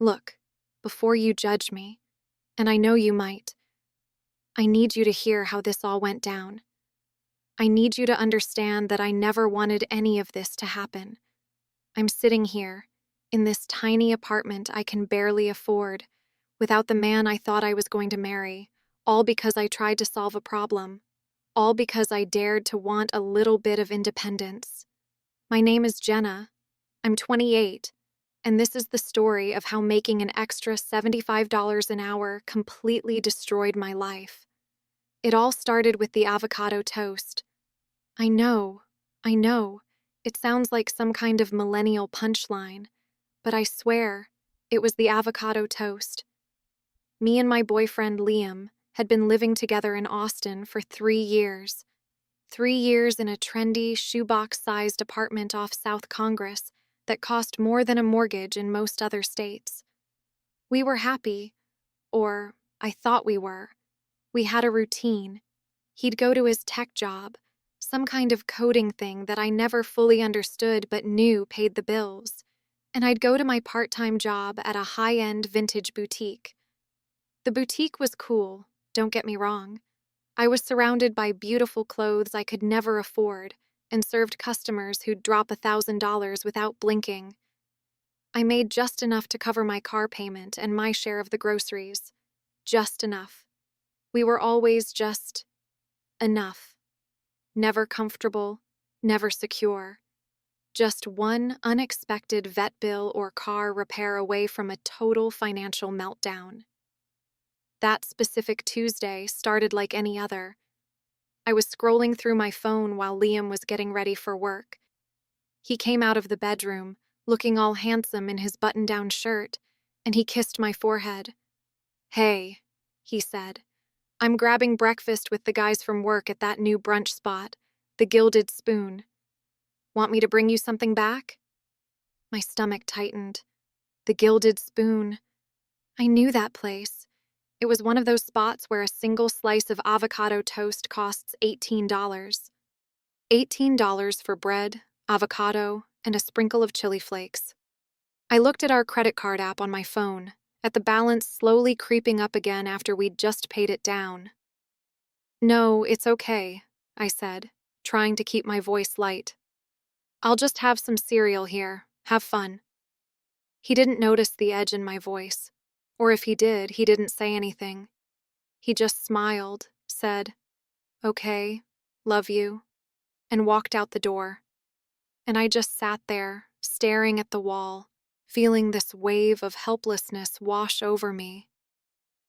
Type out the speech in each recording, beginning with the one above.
Look, before you judge me, and I know you might, I need you to hear how this all went down. I need you to understand that I never wanted any of this to happen. I'm sitting here, in this tiny apartment I can barely afford, without the man I thought I was going to marry, all because I tried to solve a problem, all because I dared to want a little bit of independence. My name is Jenna. I'm 28, and this is the story of how making an extra $75 an hour completely destroyed my life. It all started with the avocado toast. I know, I know, it sounds like some kind of millennial punchline, but I swear, it was the avocado toast. Me and my boyfriend Liam had been living together in Austin for 3 years. 3 years in a trendy, shoebox-sized apartment off South Congress that cost more than a mortgage in most other states. We were happy, or I thought we were. We had a routine. He'd go to his tech job, some kind of coding thing that I never fully understood but knew paid the bills, and I'd go to my part-time job at a high-end vintage boutique. The boutique was cool, don't get me wrong. I was surrounded by beautiful clothes I could never afford and served customers who'd drop $1,000 without blinking. I made just enough to cover my car payment and my share of the groceries. Just enough. We were always just enough. Never comfortable, never secure. Just one unexpected vet bill or car repair away from a total financial meltdown. That specific Tuesday started like any other. I was scrolling through my phone while Liam was getting ready for work. He came out of the bedroom, looking all handsome in his button-down shirt, and he kissed my forehead. "Hey," he said, "I'm grabbing breakfast with the guys from work at that new brunch spot, the Gilded Spoon. Want me to bring you something back?" My stomach tightened. The Gilded Spoon. I knew that place. It was one of those spots where a single slice of avocado toast costs $18. $18 for bread, avocado, and a sprinkle of chili flakes. I looked at our credit card app on my phone, at the balance slowly creeping up again after we'd just paid it down. "No, it's okay," I said, trying to keep my voice light. "I'll just have some cereal here. Have fun." He didn't notice the edge in my voice. Or if he did, he didn't say anything. He just smiled, said, "Okay, love you," and walked out the door. And I just sat there, staring at the wall, feeling this wave of helplessness wash over me.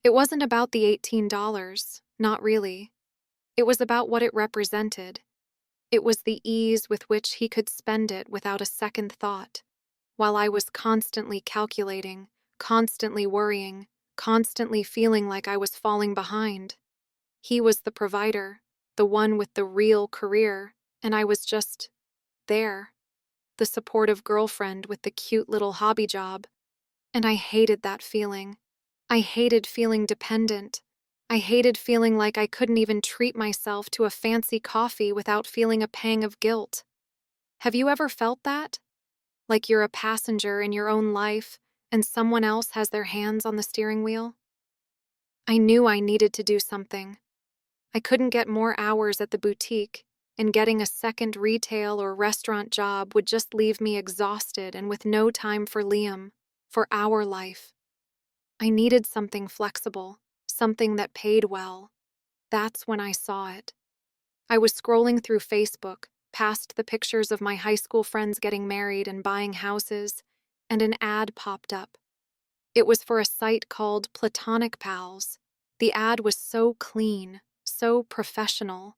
It wasn't about the $18, not really. It was about what it represented. It was the ease with which he could spend it without a second thought, while I was constantly calculating, constantly worrying, constantly feeling like I was falling behind. He was the provider, the one with the real career, and I was just there, the supportive girlfriend with the cute little hobby job. And I hated that feeling. I hated feeling dependent. I hated feeling like I couldn't even treat myself to a fancy coffee without feeling a pang of guilt. Have you ever felt that? Like you're a passenger in your own life, and someone else has their hands on the steering wheel? I knew I needed to do something. I couldn't get more hours at the boutique, and getting a second retail or restaurant job would just leave me exhausted and with no time for Liam, for our life. I needed something flexible, something that paid well. That's when I saw it. I was scrolling through Facebook, past the pictures of my high school friends getting married and buying houses, and an ad popped up. It was for a site called Platonic Pals. The ad was so clean, so professional.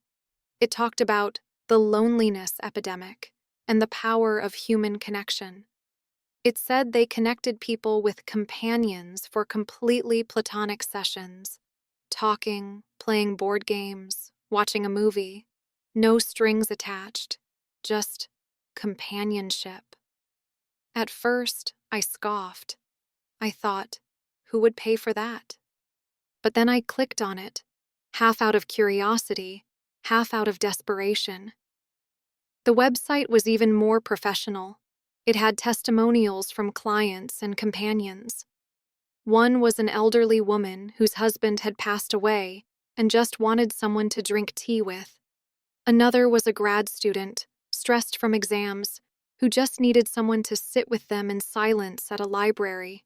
It talked about the loneliness epidemic and the power of human connection. It said they connected people with companions for completely platonic sessions, talking, playing board games, watching a movie. No strings attached, just companionship. At first, I scoffed. I thought, who would pay for that? But then I clicked on it, half out of curiosity, half out of desperation. The website was even more professional. It had testimonials from clients and companions. One was an elderly woman whose husband had passed away and just wanted someone to drink tea with. Another was a grad student, stressed from exams, who just needed someone to sit with them in silence at a library.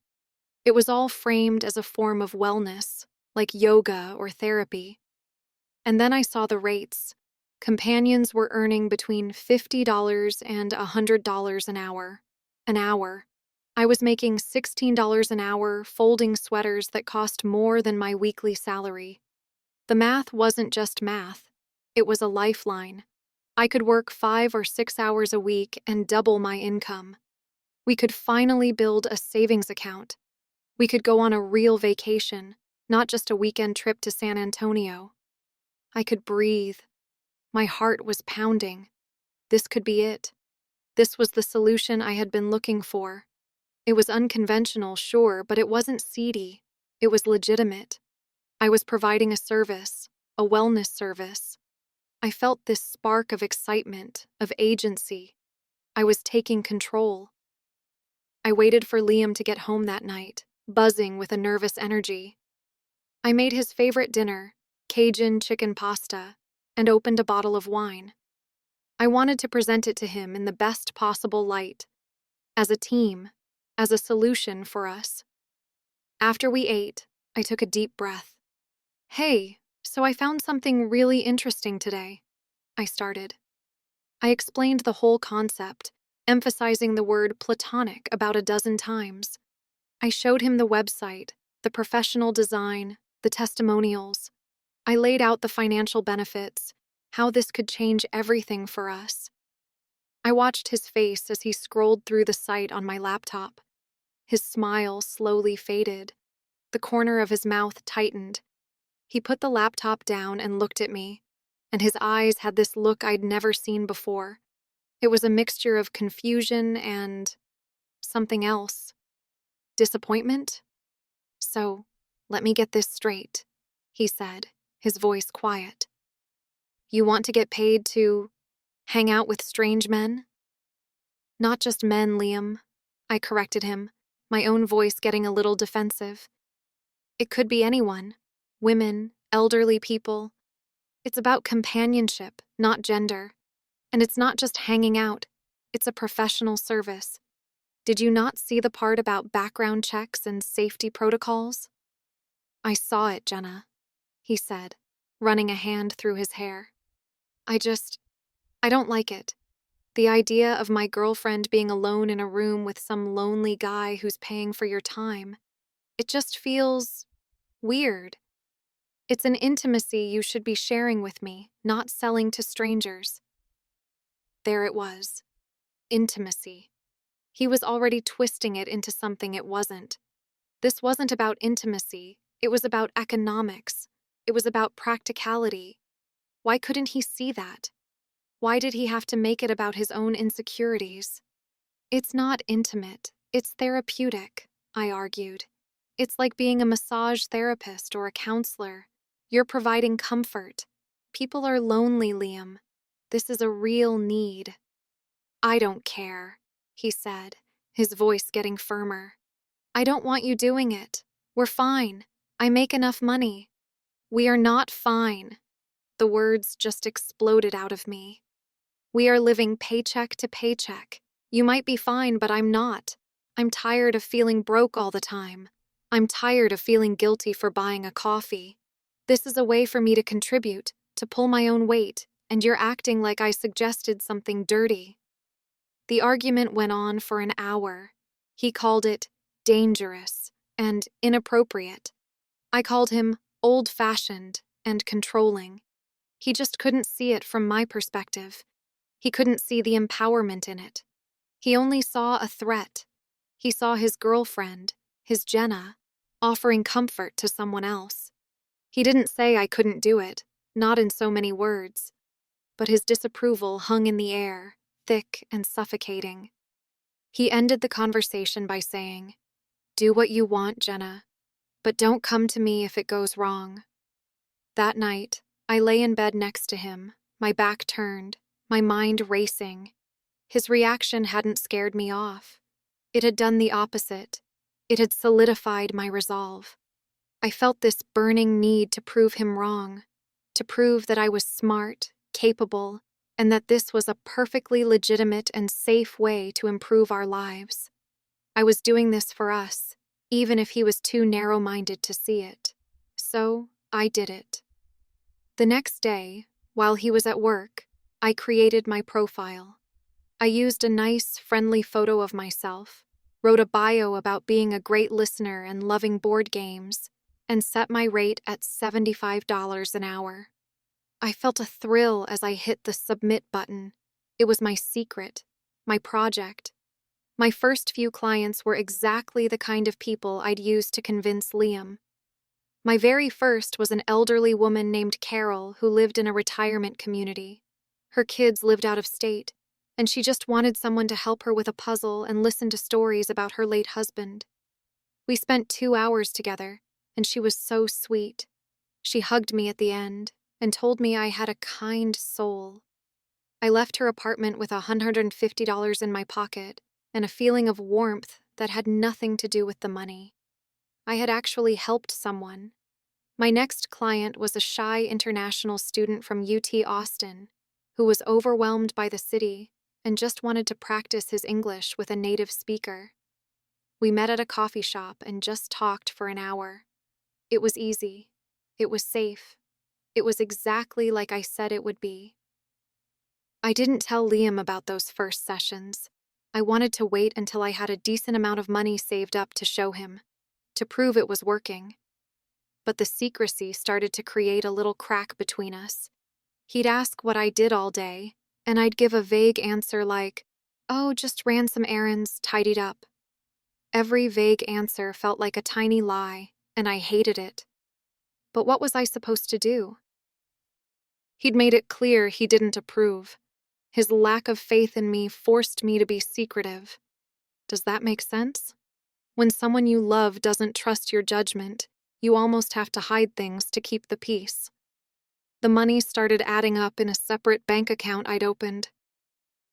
It was all framed as a form of wellness, like yoga or therapy. And then I saw the rates. Companions were earning between $50 and $100 an hour. An hour. I was making $16 an hour folding sweaters that cost more than my weekly salary. The math wasn't just math. It was a lifeline. I could work 5 or 6 hours a week and double my income. We could finally build a savings account. We could go on a real vacation, not just a weekend trip to San Antonio. I could breathe. My heart was pounding. This could be it. This was the solution I had been looking for. It was unconventional, sure, but it wasn't seedy. It was legitimate. I was providing a service, a wellness service. I felt this spark of excitement, of agency. I was taking control. I waited for Liam to get home that night, buzzing with a nervous energy. I made his favorite dinner, Cajun chicken pasta, and opened a bottle of wine. I wanted to present it to him in the best possible light, as a team, as a solution for us. After we ate, I took a deep breath. "Hey, so I found something really interesting today," I started. I explained the whole concept, emphasizing the word platonic about a dozen times. I showed him the website, the professional design, the testimonials. I laid out the financial benefits, how this could change everything for us. I watched his face as he scrolled through the site on my laptop. His smile slowly faded. The corner of his mouth tightened. He put the laptop down and looked at me, and his eyes had this look I'd never seen before. It was a mixture of confusion and something else. Disappointment? "So, let me get this straight," he said, his voice quiet. "You want to get paid to hang out with strange men?" "Not just men, Liam," I corrected him, my own voice getting a little defensive. "It could be anyone. Women, elderly people. It's about companionship, not gender. And it's not just hanging out. It's a professional service. Did you not see the part about background checks and safety protocols?" "I saw it, Jenna," he said, running a hand through his hair. I don't like it. The idea of my girlfriend being alone in a room with some lonely guy who's paying for your time. It just feels weird. It's an intimacy you should be sharing with me, not selling to strangers." There it was. Intimacy. He was already twisting it into something it wasn't. This wasn't about intimacy. It was about economics. It was about practicality. Why couldn't he see that? Why did he have to make it about his own insecurities? "It's not intimate. It's therapeutic," I argued. "It's like being a massage therapist or a counselor. You're providing comfort. People are lonely, Liam. This is a real need." "I don't care," he said, his voice getting firmer. "I don't want you doing it. We're fine. I make enough money." "We are not fine." The words just exploded out of me. "We are living paycheck to paycheck. You might be fine, but I'm not. I'm tired of feeling broke all the time. I'm tired of feeling guilty for buying a coffee. This is a way for me to contribute, to pull my own weight, and you're acting like I suggested something dirty." The argument went on for an hour. He called it dangerous and inappropriate. I called him old-fashioned and controlling. He just couldn't see it from my perspective. He couldn't see the empowerment in it. He only saw a threat. He saw his girlfriend, his Jenna, offering comfort to someone else. He didn't say I couldn't do it, not in so many words. But his disapproval hung in the air, thick and suffocating. He ended the conversation by saying, "Do what you want, Jenna, but don't come to me if it goes wrong." That night, I lay in bed next to him, my back turned, my mind racing. His reaction hadn't scared me off. It had done the opposite. It had solidified my resolve. I felt this burning need to prove him wrong, to prove that I was smart, capable, and that this was a perfectly legitimate and safe way to improve our lives. I was doing this for us, even if he was too narrow-minded to see it. So, I did it. The next day, while he was at work, I created my profile. I used a nice, friendly photo of myself, wrote a bio about being a great listener and loving board games, and set my rate at $75 an hour. I felt a thrill as I hit the submit button. It was my secret, my project. My first few clients were exactly the kind of people I'd use to convince Liam. My very first was an elderly woman named Carol who lived in a retirement community. Her kids lived out of state, and she just wanted someone to help her with a puzzle and listen to stories about her late husband. We spent 2 hours together, and she was so sweet. She hugged me at the end and told me I had a kind soul. I left her apartment with $150 in my pocket and a feeling of warmth that had nothing to do with the money. I had actually helped someone. My next client was a shy international student from UT Austin who was overwhelmed by the city and just wanted to practice his English with a native speaker. We met at a coffee shop and just talked for an hour. It was easy. It was safe. It was exactly like I said it would be. I didn't tell Liam about those first sessions. I wanted to wait until I had a decent amount of money saved up to show him, to prove it was working. But the secrecy started to create a little crack between us. He'd ask what I did all day, and I'd give a vague answer like, "Oh, just ran some errands, tidied up." Every vague answer felt like a tiny lie, and I hated it. But what was I supposed to do? He'd made it clear he didn't approve. His lack of faith in me forced me to be secretive. Does that make sense? When someone you love doesn't trust your judgment, you almost have to hide things to keep the peace. The money started adding up in a separate bank account I'd opened.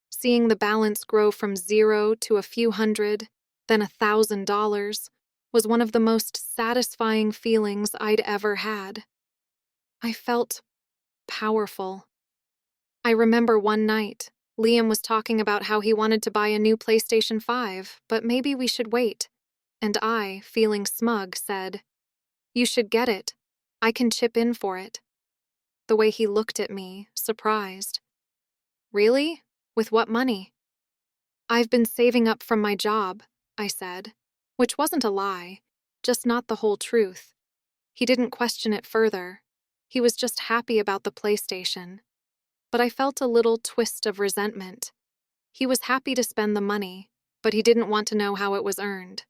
Seeing the balance grow from 0 to a few hundred, then $1,000, was one of the most satisfying feelings I'd ever had. I felt powerful. I remember one night, Liam was talking about how he wanted to buy a new PlayStation 5, but maybe we should wait. And I, feeling smug, said, "You should get it. I can chip in for it." The way he looked at me, surprised. "Really? With what money?" "I've been saving up from my job," I said, which wasn't a lie, just not the whole truth. He didn't question it further. He was just happy about the PlayStation. But I felt a little twist of resentment. He was happy to spend the money, but he didn't want to know how it was earned.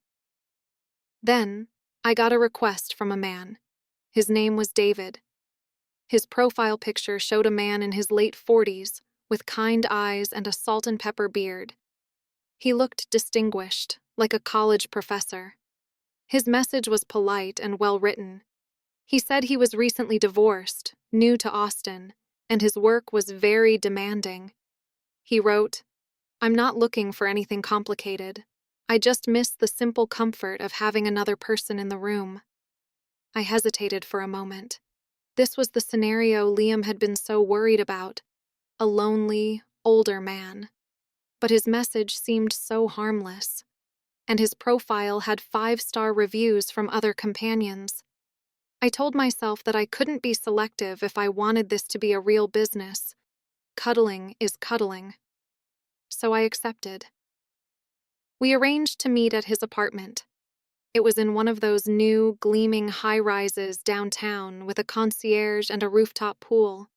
Then, I got a request from a man. His name was David. His profile picture showed a man in his late 40s, with kind eyes and a salt and pepper beard. He looked distinguished, like a college professor. His message was polite and well-written. He said he was recently divorced, new to Austin, and his work was very demanding. He wrote, "I'm not looking for anything complicated. I just miss the simple comfort of having another person in the room." I hesitated for a moment. This was the scenario Liam had been so worried about, a lonely, older man. But his message seemed so harmless, and his profile had 5-star reviews from other companions. I told myself that I couldn't be selective if I wanted this to be a real business. Cuddling is cuddling. So I accepted. We arranged to meet at his apartment. It was in one of those new, gleaming high-rises downtown with a concierge and a rooftop pool.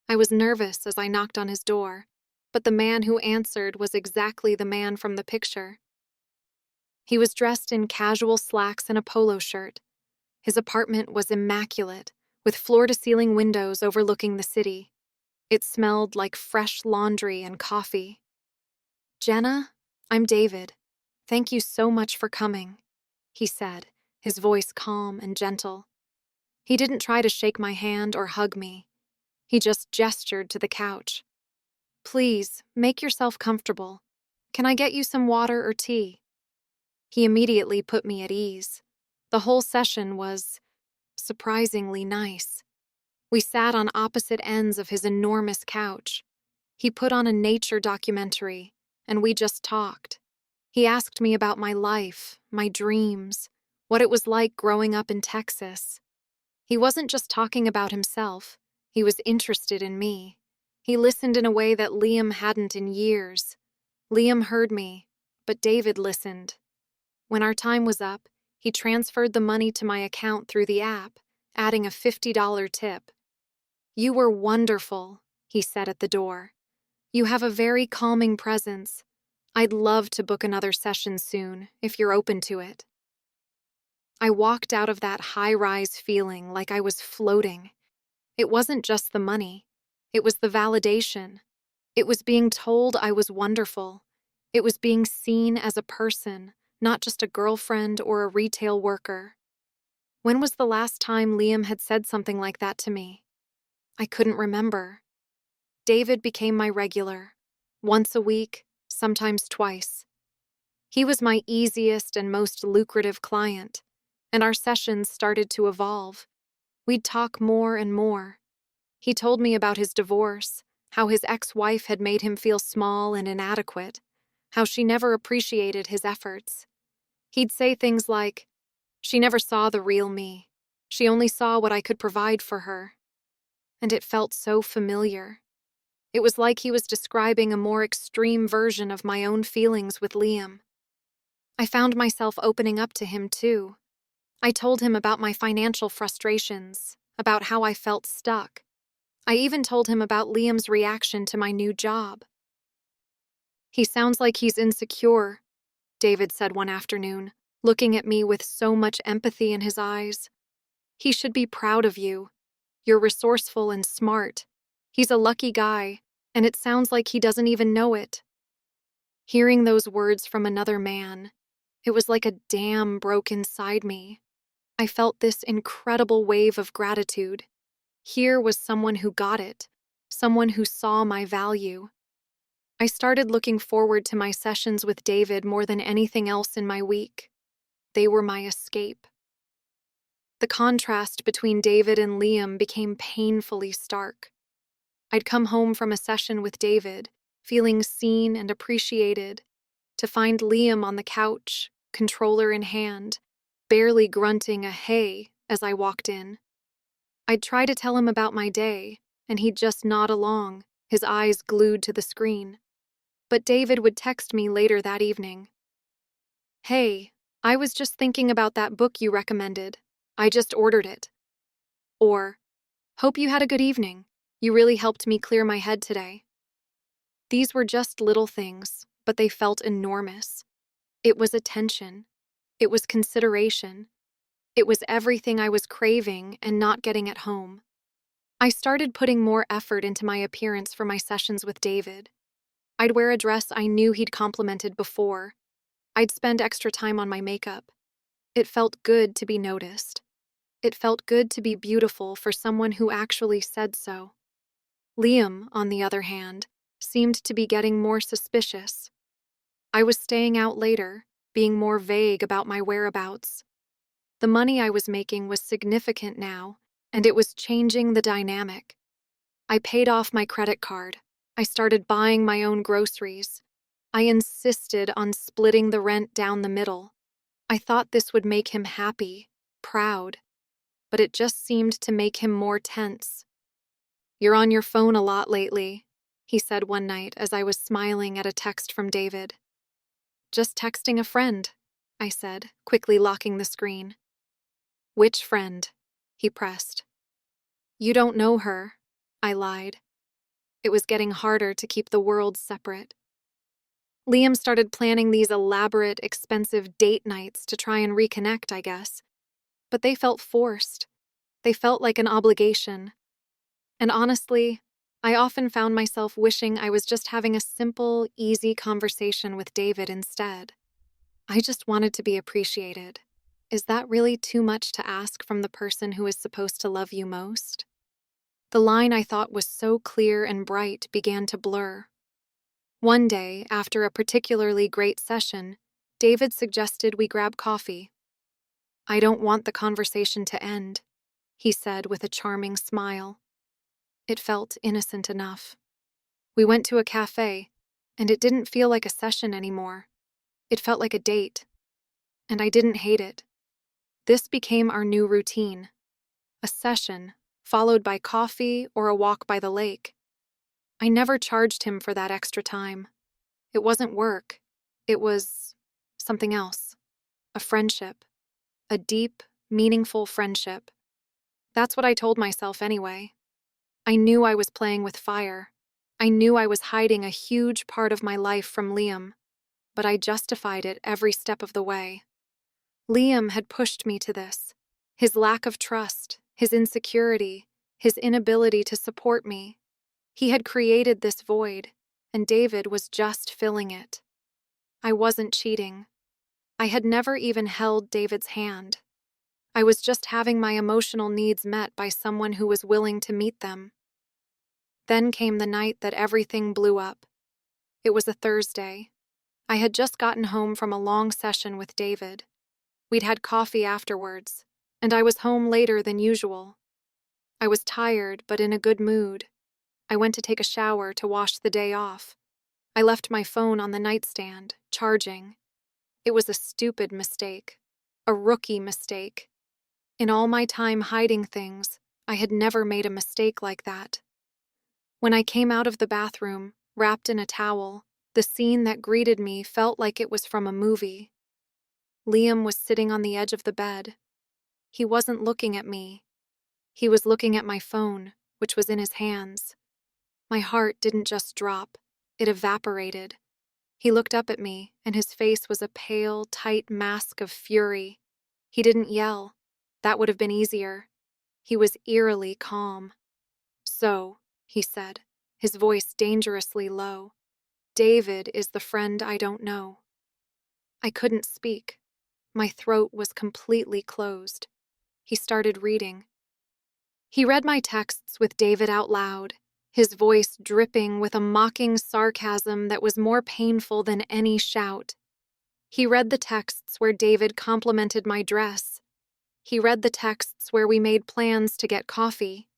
I was nervous as I knocked on his door, but the man who answered was exactly the man from the picture. He was dressed in casual slacks and a polo shirt. His apartment was immaculate, with floor-to-ceiling windows overlooking the city. It smelled like fresh laundry and coffee. "Jenna, I'm David. Thank you so much for coming," he said, his voice calm and gentle. He didn't try to shake my hand or hug me. He just gestured to the couch. "Please, make yourself comfortable. Can I get you some water or tea?" He immediately put me at ease. The whole session was surprisingly nice. We sat on opposite ends of his enormous couch. He put on a nature documentary, and we just talked. He asked me about my life, my dreams, what it was like growing up in Texas. He wasn't just talking about himself, he was interested in me. He listened in a way that Liam hadn't in years. Liam heard me, but David listened. When our time was up, he transferred the money to my account through the app, adding a $50 tip. "You were wonderful," he said at the door. "You have a very calming presence. I'd love to book another session soon, if you're open to it." I walked out of that high-rise feeling like I was floating. It wasn't just the money. It was the validation. It was being told I was wonderful. It was being seen as a person, not just a girlfriend or a retail worker. When was the last time Liam had said something like that to me? I couldn't remember. David became my regular. Once a week, sometimes twice. He was my easiest and most lucrative client, and our sessions started to evolve. We'd talk more and more. He told me about his divorce, how his ex-wife had made him feel small and inadequate, how she never appreciated his efforts. He'd say things like, "She never saw the real me. She only saw what I could provide for her." And it felt so familiar. It was like he was describing a more extreme version of my own feelings with Liam. I found myself opening up to him too. I told him about my financial frustrations, about how I felt stuck. I even told him about Liam's reaction to my new job. "He sounds like he's insecure," David said one afternoon, looking at me with so much empathy in his eyes. "He should be proud of you. You're resourceful and smart. He's a lucky guy, and it sounds like he doesn't even know it." Hearing those words from another man, it was like a dam broke inside me. I felt this incredible wave of gratitude. Here was someone who got it, someone who saw my value. I started looking forward to my sessions with David more than anything else in my week. They were my escape. The contrast between David and Liam became painfully stark. I'd come home from a session with David, feeling seen and appreciated, to find Liam on the couch, controller in hand, barely grunting a "hey" as I walked in. I'd try to tell him about my day, and he'd just nod along, his eyes glued to the screen. But David would text me later that evening. "Hey, I was just thinking about that book you recommended. I just ordered it." Or, "Hope you had a good evening. You really helped me clear my head today." These were just little things, but they felt enormous. It was attention. It was consideration. It was everything I was craving and not getting at home. I started putting more effort into my appearance for my sessions with David. I'd wear a dress I knew he'd complimented before. I'd spend extra time on my makeup. It felt good to be noticed. It felt good to be beautiful for someone who actually said so. Liam, on the other hand, seemed to be getting more suspicious. I was staying out later, being more vague about my whereabouts. The money I was making was significant now, and it was changing the dynamic. I paid off my credit card. I started buying my own groceries. I insisted on splitting the rent down the middle. I thought this would make him happy, proud, but it just seemed to make him more tense. "You're on your phone a lot lately," he said one night as I was smiling at a text from David. "Just texting a friend," I said, quickly locking the screen. "Which friend?" he pressed. "You don't know her," I lied. It was getting harder to keep the worlds separate. Liam started planning these elaborate, expensive date nights to try and reconnect, I guess. But they felt forced. They felt like an obligation. And honestly, I often found myself wishing I was just having a simple, easy conversation with David instead. I just wanted to be appreciated. Is that really too much to ask from the person who is supposed to love you most? The line I thought was so clear and bright began to blur. One day, after a particularly great session, David suggested we grab coffee. "I don't want the conversation to end," he said with a charming smile. It felt innocent enough. We went to a cafe, and it didn't feel like a session anymore. It felt like a date, and I didn't hate it. This became our new routine: a session, followed by coffee or a walk by the lake. I never charged him for that extra time. It wasn't work. It was something else. A friendship. A deep, meaningful friendship. That's what I told myself anyway. I knew I was playing with fire. I knew I was hiding a huge part of my life from Liam, but I justified it every step of the way. Liam had pushed me to this. His lack of trust, his insecurity, his inability to support me. He had created this void, and David was just filling it. I wasn't cheating. I had never even held David's hand. I was just having my emotional needs met by someone who was willing to meet them. Then came the night that everything blew up. It was a Thursday. I had just gotten home from a long session with David. We'd had coffee afterwards, and I was home later than usual. I was tired, but in a good mood. I went to take a shower to wash the day off. I left my phone on the nightstand, charging. It was a stupid mistake. A rookie mistake. In all my time hiding things, I had never made a mistake like that. When I came out of the bathroom, wrapped in a towel, the scene that greeted me felt like it was from a movie. Liam was sitting on the edge of the bed. He wasn't looking at me. He was looking at my phone, which was in his hands. My heart didn't just drop, it evaporated. He looked up at me, and his face was a pale, tight mask of fury. He didn't yell. That would have been easier. He was eerily calm. "So," he said, his voice dangerously low, "David is the friend I don't know." I couldn't speak. My throat was completely closed. He started reading. He read my texts with David out loud, his voice dripping with a mocking sarcasm that was more painful than any shout. He read the texts where David complimented my dress. He read the texts where we made plans to get coffee.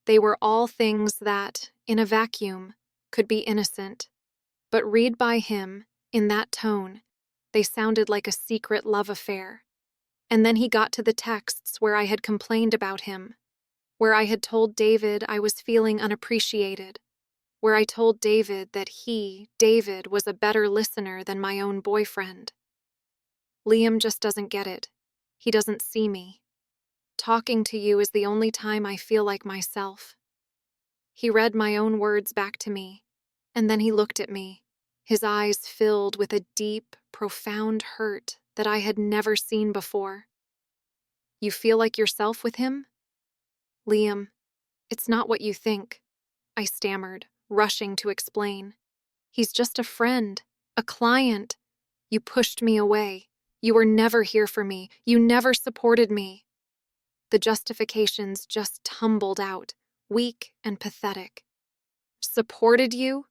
They were all things that, in a vacuum, could be innocent. But read by him, in that tone, they sounded like a secret love affair. And then he got to the texts where I had complained about him, where I had told David I was feeling unappreciated, where I told David that he, David, was a better listener than my own boyfriend. Liam just doesn't get it. He doesn't see me. Talking to you is the only time I feel like myself. He read my own words back to me, and then he looked at me, his eyes filled with a deep, profound hurt that I had never seen before. "You feel like yourself with him?" "Liam, it's not what you think," I stammered, rushing to explain. "He's just a friend, a client. You pushed me away. You were never here for me. You never supported me." The justifications just tumbled out, weak and pathetic. "Supported you?"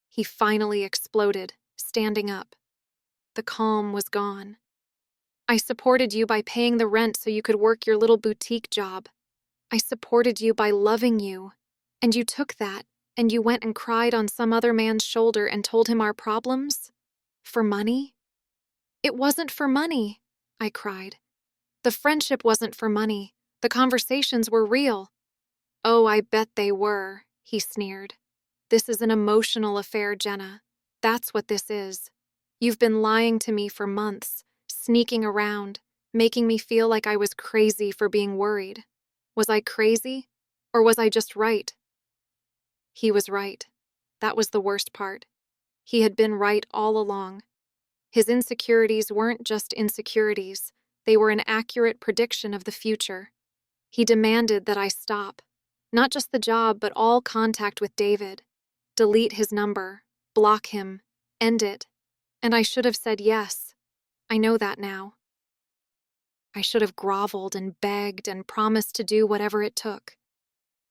He finally exploded, standing up. The calm was gone. "I supported you by paying the rent so you could work your little boutique job. I supported you by loving you. And you took that, and you went and cried on some other man's shoulder and told him our problems? For money?" "It wasn't for money," I cried. "The friendship wasn't for money. The conversations were real." "Oh, I bet they were," he sneered. "This is an emotional affair, Jenna. That's what this is. You've been lying to me for months, sneaking around, making me feel like I was crazy for being worried. Was I crazy? Or was I just right?" He was right. That was the worst part. He had been right all along. His insecurities weren't just insecurities. They were an accurate prediction of the future. He demanded that I stop. Not just the job, but all contact with David. Delete his number. Block him. End it. And I should have said yes. I know that now. I should have groveled and begged and promised to do whatever it took.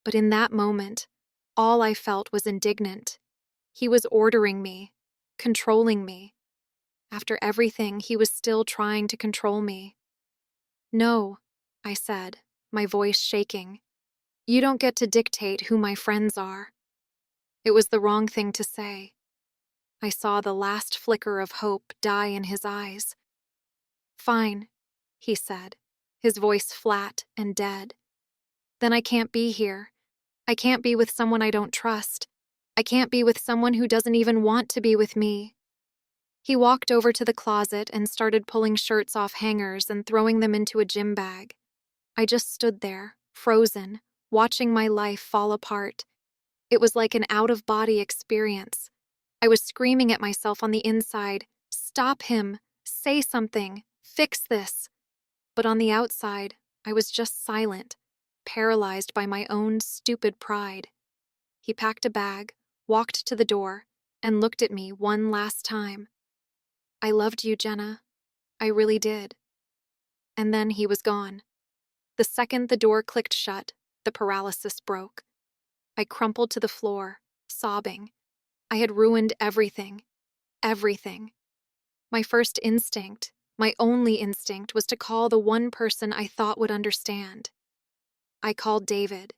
But in that moment, all I felt was indignant. He was ordering me, controlling me. After everything, he was still trying to control me. "No," I said, my voice shaking. "You don't get to dictate who my friends are." It was the wrong thing to say. I saw the last flicker of hope die in his eyes. "Fine," he said, his voice flat and dead. "Then I can't be here. I can't be with someone I don't trust. I can't be with someone who doesn't even want to be with me." He walked over to the closet and started pulling shirts off hangers and throwing them into a gym bag. I just stood there, frozen, watching my life fall apart. It was like an out-of-body experience. I was screaming at myself on the inside, "Stop him! Say something! Fix this!" But on the outside, I was just silent, paralyzed by my own stupid pride. He packed a bag, walked to the door, and looked at me one last time. "I loved you, Jenna. I really did." And then he was gone. The second the door clicked shut, the paralysis broke. I crumpled to the floor, sobbing. I had ruined everything. Everything. My first instinct, my only instinct, was to call the one person I thought would understand. I called David.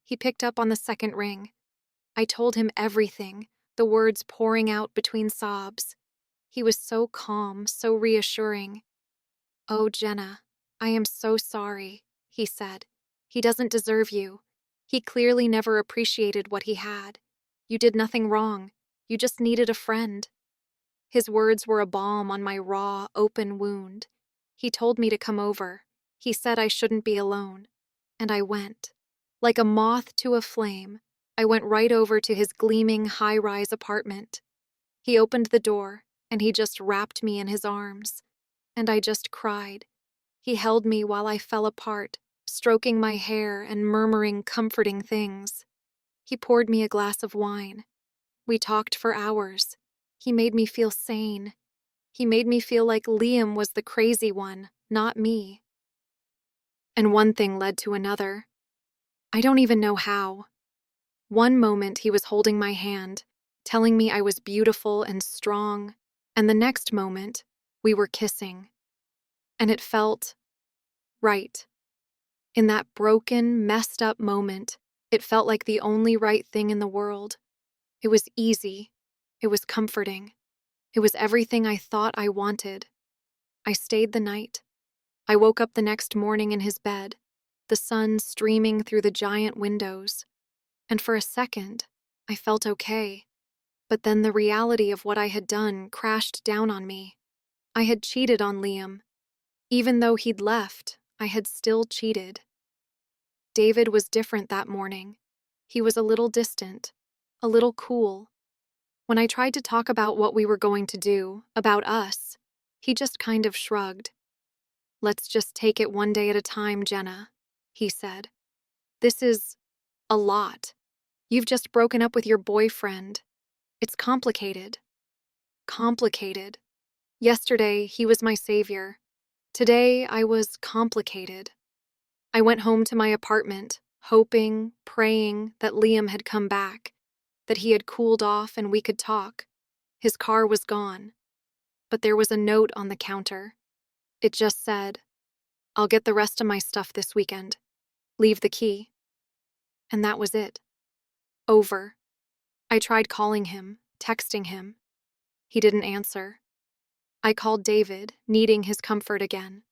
He picked up on the second ring. I told him everything, the words pouring out between sobs. He was so calm, so reassuring. "Oh, Jenna, I am so sorry," he said. "He doesn't deserve you. He clearly never appreciated what he had. You did nothing wrong. You just needed a friend." His words were a balm on my raw, open wound. He told me to come over. He said I shouldn't be alone. And I went. Like a moth to a flame, I went right over to his gleaming, high-rise apartment. He opened the door, and he just wrapped me in his arms. And I just cried. He held me while I fell apart, stroking my hair and murmuring comforting things. He poured me a glass of wine. We talked for hours. He made me feel sane. He made me feel like Liam was the crazy one, not me. And one thing led to another. I don't even know how. One moment he was holding my hand, telling me I was beautiful and strong, and the next moment, we were kissing. And it felt right. In that broken, messed up moment, it felt like the only right thing in the world. It was easy. It was comforting. It was everything I thought I wanted. I stayed the night. I woke up the next morning in his bed, the sun streaming through the giant windows. And for a second, I felt okay. But then the reality of what I had done crashed down on me. I had cheated on Liam. Even though he'd left, I had still cheated. David was different that morning. He was a little distant, a little cool. When I tried to talk about what we were going to do, about us, he just kind of shrugged. "Let's just take it one day at a time, Jenna," he said. "This is a lot. You've just broken up with your boyfriend. It's complicated." Complicated. Yesterday, he was my savior. Today, I was complicated. I went home to my apartment, hoping, praying that Liam had come back, that he had cooled off and we could talk. His car was gone. But there was a note on the counter. It just said, "I'll get the rest of my stuff this weekend. Leave the key." And that was it. Over. I tried calling him, texting him. He didn't answer. I called David, needing his comfort again,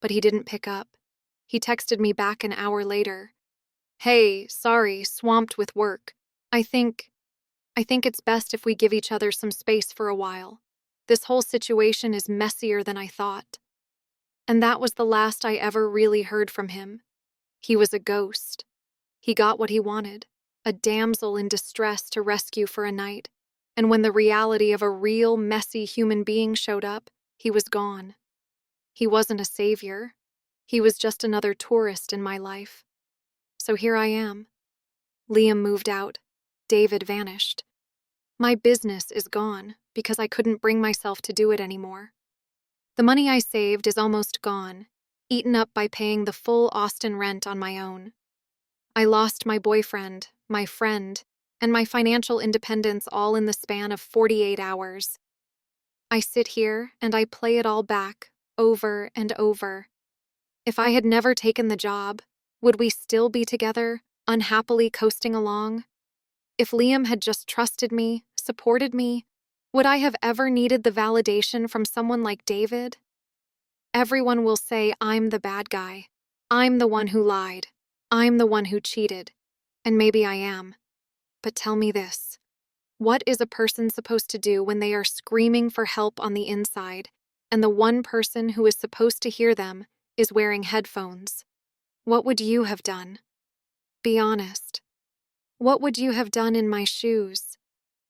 but he didn't pick up. He texted me back an hour later. "Hey, sorry, swamped with work. I think it's best if we give each other some space for a while. This whole situation is messier than I thought." And that was the last I ever really heard from him. He was a ghost. He got what he wanted, a damsel in distress to rescue for a night, and when the reality of a real, messy human being showed up, he was gone. He wasn't a savior. He was just another tourist in my life. So here I am. Liam moved out. David vanished. My business is gone because I couldn't bring myself to do it anymore. The money I saved is almost gone, eaten up by paying the full Austin rent on my own. I lost my boyfriend, my friend, and my financial independence all in the span of 48 hours. I sit here and I play it all back, over and over. If I had never taken the job, would we still be together, unhappily coasting along? If Liam had just trusted me, supported me, would I have ever needed the validation from someone like David? Everyone will say I'm the bad guy. I'm the one who lied. I'm the one who cheated. And maybe I am. But tell me this. What is a person supposed to do when they are screaming for help on the inside, and the one person who is supposed to hear them is wearing headphones? What would you have done? Be honest. What would you have done in my shoes?